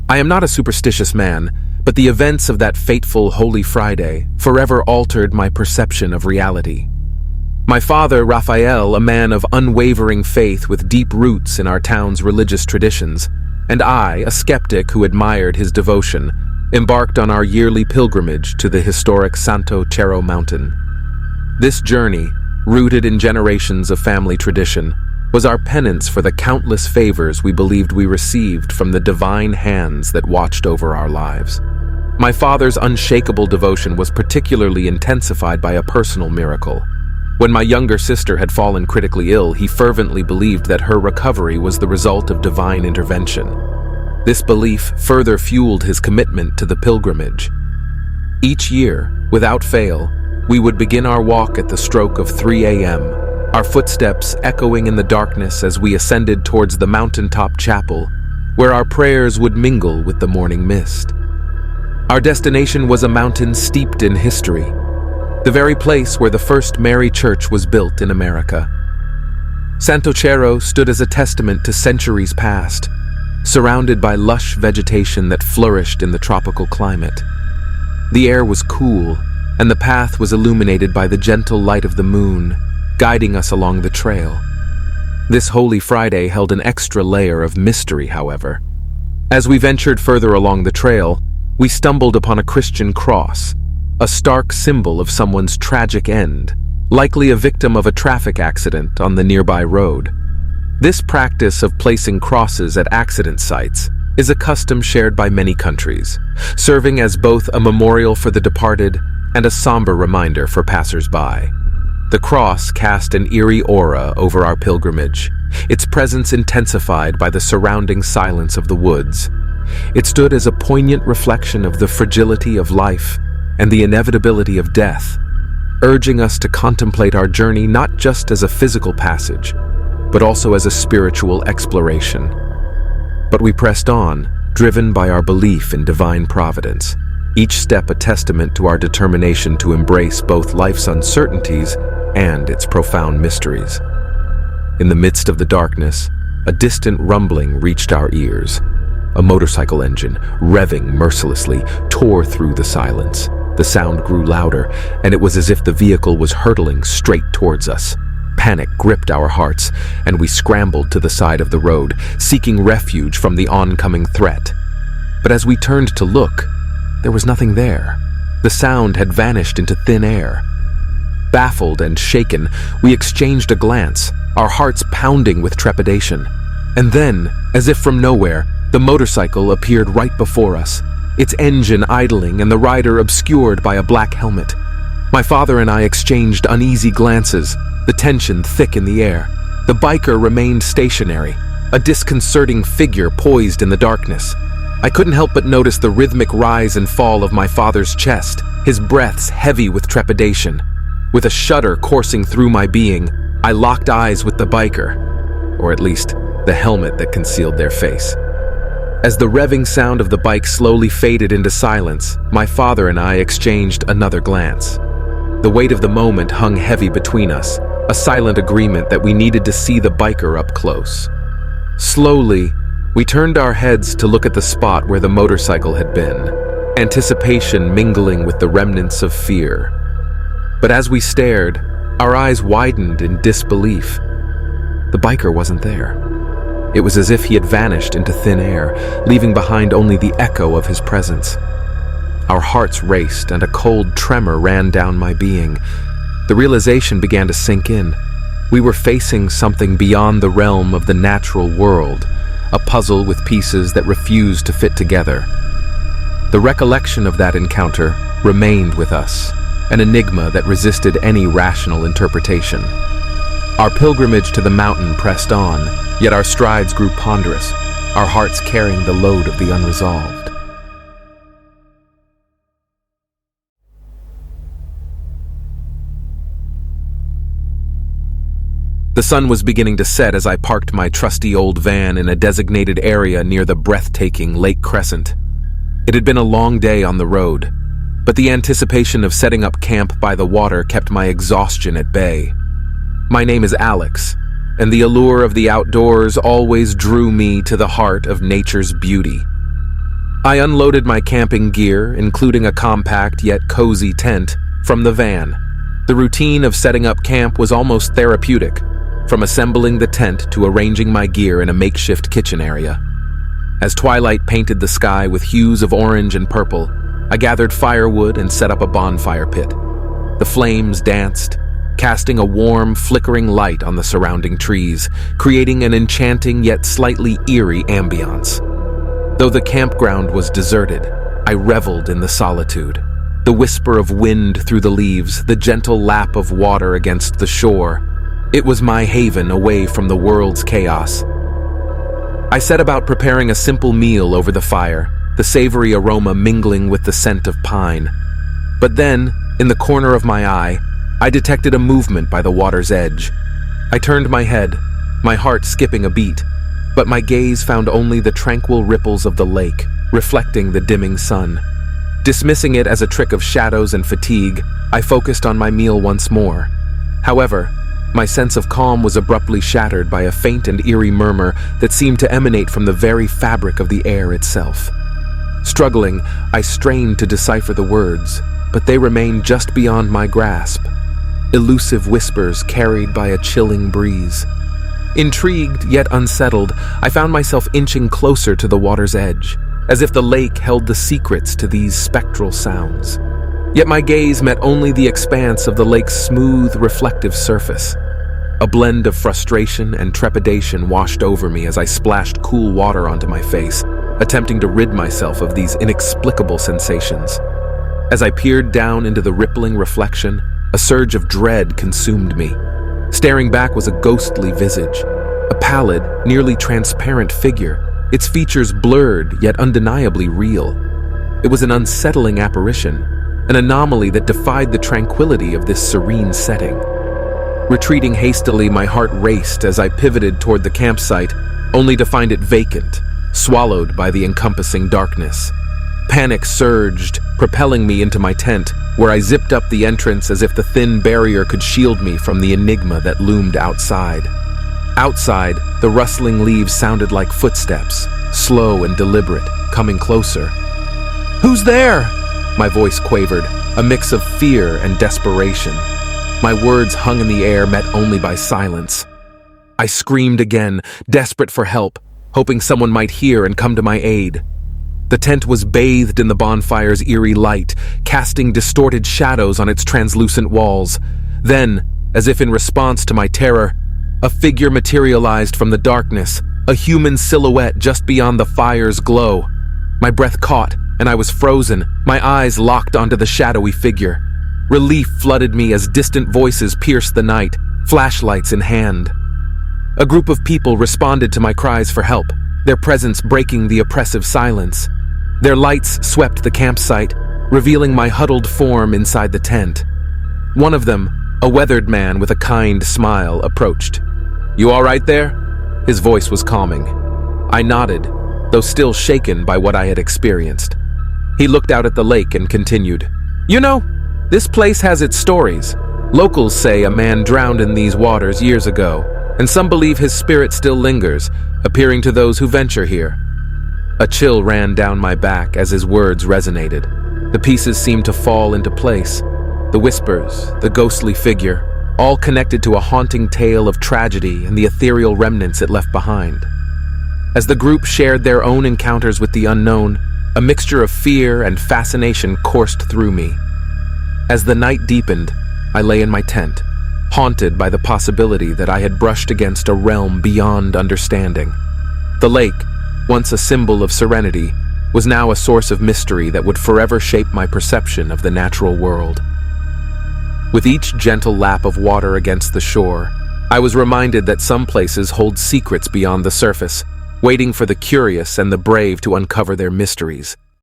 I am not a superstitious man, but the events of that fateful Holy Friday forever altered my perception of reality. My father, Raphael, a man of unwavering faith with deep roots in our town's religious traditions, and I, a skeptic who admired his devotion, embarked on our yearly pilgrimage to the historic Santo Cerro mountain. This journey, rooted in generations of family tradition, was our penance for the countless favors we believed we received from the divine hands that watched over our lives. My father's unshakable devotion was particularly intensified by a personal miracle. When my younger sister had fallen critically ill, he fervently believed that her recovery was the result of divine intervention. This belief further fueled his commitment to the pilgrimage. Each year, without fail, we would begin our walk at the stroke of 3 a.m., our footsteps echoing in the darkness as we ascended towards the mountaintop chapel, where our prayers would mingle with the morning mist. Our destination was a mountain steeped in history, the very place where the first Mary Church was built in America. Santo Cerro stood as a testament to centuries past, surrounded by lush vegetation that flourished in the tropical climate. The air was cool, and the path was illuminated by the gentle light of the moon, guiding us along the trail. This Holy Friday held an extra layer of mystery, however. As we ventured further along the trail, we stumbled upon a Christian cross, a stark symbol of someone's tragic end, likely a victim of a traffic accident on the nearby road. This practice of placing crosses at accident sites is a custom shared by many countries, serving as both a memorial for the departed and a somber reminder for passers-by. The cross cast an eerie aura over our pilgrimage, its presence intensified by the surrounding silence of the woods. It stood as a poignant reflection of the fragility of life and the inevitability of death, urging us to contemplate our journey not just as a physical passage, but also as a spiritual exploration. But we pressed on, driven by our belief in divine providence, each step a testament to our determination to embrace both life's uncertainties and its profound mysteries. In the midst of the darkness, a distant rumbling reached our ears. A motorcycle engine, revving mercilessly, tore through the silence. The sound grew louder, and it was as if the vehicle was hurtling straight towards us. Panic gripped our hearts, and we scrambled to the side of the road, seeking refuge from the oncoming threat. But as we turned to look, there was nothing there. The sound had vanished into thin air. Baffled and shaken, we exchanged a glance, our hearts pounding with trepidation. And then, as if from nowhere, the motorcycle appeared right before us, its engine idling and the rider obscured by a black helmet. My father and I exchanged uneasy glances, the tension thick in the air. The biker remained stationary, a disconcerting figure poised in the darkness. I couldn't help but notice the rhythmic rise and fall of my father's chest, his breaths heavy with trepidation. With a shudder coursing through my being, I locked eyes with the biker, or at least the helmet that concealed their face. As the revving sound of the bike slowly faded into silence, my father and I exchanged another glance. The weight of the moment hung heavy between us, a silent agreement that we needed to see the biker up close. Slowly, we turned our heads to look at the spot where the motorcycle had been, anticipation mingling with the remnants of fear. But as we stared, our eyes widened in disbelief. The biker wasn't there. It was as if he had vanished into thin air, leaving behind only the echo of his presence. Our hearts raced and a cold tremor ran down my being. The realization began to sink in. We were facing something beyond the realm of the natural world, a puzzle with pieces that refused to fit together. The recollection of that encounter remained with us, an enigma that resisted any rational interpretation. Our pilgrimage to the mountain pressed on, yet our strides grew ponderous, our hearts carrying the load of the unresolved. The sun was beginning to set as I parked my trusty old van in a designated area near the breathtaking Lake Crescent. It had been a long day on the road, but the anticipation of setting up camp by the water kept my exhaustion at bay. My name is Alex, and the allure of the outdoors always drew me to the heart of nature's beauty. I unloaded my camping gear, including a compact yet cozy tent, from the van. The routine of setting up camp was almost therapeutic, from assembling the tent to arranging my gear in a makeshift kitchen area. As twilight painted the sky with hues of orange and purple, I gathered firewood and set up a bonfire pit. The flames danced, casting a warm, flickering light on the surrounding trees, creating an enchanting yet slightly eerie ambiance. Though the campground was deserted, I reveled in the solitude. The whisper of wind through the leaves, the gentle lap of water against the shore. It was my haven away from the world's chaos. I set about preparing a simple meal over the fire, the savory aroma mingling with the scent of pine. But then, in the corner of my eye, I detected a movement by the water's edge. I turned my head, my heart skipping a beat, but my gaze found only the tranquil ripples of the lake, reflecting the dimming sun. Dismissing it as a trick of shadows and fatigue, I focused on my meal once more. However, my sense of calm was abruptly shattered by a faint and eerie murmur that seemed to emanate from the very fabric of the air itself. Struggling, I strained to decipher the words, but they remained just beyond my grasp. Elusive whispers carried by a chilling breeze. Intrigued yet unsettled, I found myself inching closer to the water's edge, as if the lake held the secrets to these spectral sounds. Yet my gaze met only the expanse of the lake's smooth, reflective surface. A blend of frustration and trepidation washed over me as I splashed cool water onto my face, attempting to rid myself of these inexplicable sensations. As I peered down into the rippling reflection, a surge of dread consumed me. Staring back was a ghostly visage, a pallid, nearly transparent figure, its features blurred yet undeniably real. It was an unsettling apparition, an anomaly that defied the tranquility of this serene setting. Retreating hastily, my heart raced as I pivoted toward the campsite, only to find it vacant, swallowed by the encompassing darkness. Panic surged, propelling me into my tent, where I zipped up the entrance as if the thin barrier could shield me from the enigma that loomed outside. Outside, the rustling leaves sounded like footsteps, slow and deliberate, coming closer. "Who's there?" My voice quavered, a mix of fear and desperation. My words hung in the air, met only by silence. I screamed again, desperate for help, hoping someone might hear and come to my aid. The tent was bathed in the bonfire's eerie light, casting distorted shadows on its translucent walls. Then, as if in response to my terror, a figure materialized from the darkness, a human silhouette just beyond the fire's glow. My breath caught, and I was frozen, my eyes locked onto the shadowy figure. Relief flooded me as distant voices pierced the night, flashlights in hand. A group of people responded to my cries for help, their presence breaking the oppressive silence. Their lights swept the campsite, revealing my huddled form inside the tent. One of them, a weathered man with a kind smile, approached. "You all right there?" His voice was calming. I nodded, though still shaken by what I had experienced. He looked out at the lake and continued. "You know, this place has its stories. Locals say a man drowned in these waters years ago, and some believe his spirit still lingers, appearing to those who venture here." A chill ran down my back as his words resonated. The pieces seemed to fall into place. The whispers, the ghostly figure, all connected to a haunting tale of tragedy and the ethereal remnants it left behind. As the group shared their own encounters with the unknown, a mixture of fear and fascination coursed through me. As the night deepened, I lay in my tent, haunted by the possibility that I had brushed against a realm beyond understanding. The lake, once a symbol of serenity, was now a source of mystery that would forever shape my perception of the natural world. With each gentle lap of water against the shore, I was reminded that some places hold secrets beyond the surface, waiting for the curious and the brave to uncover their mysteries.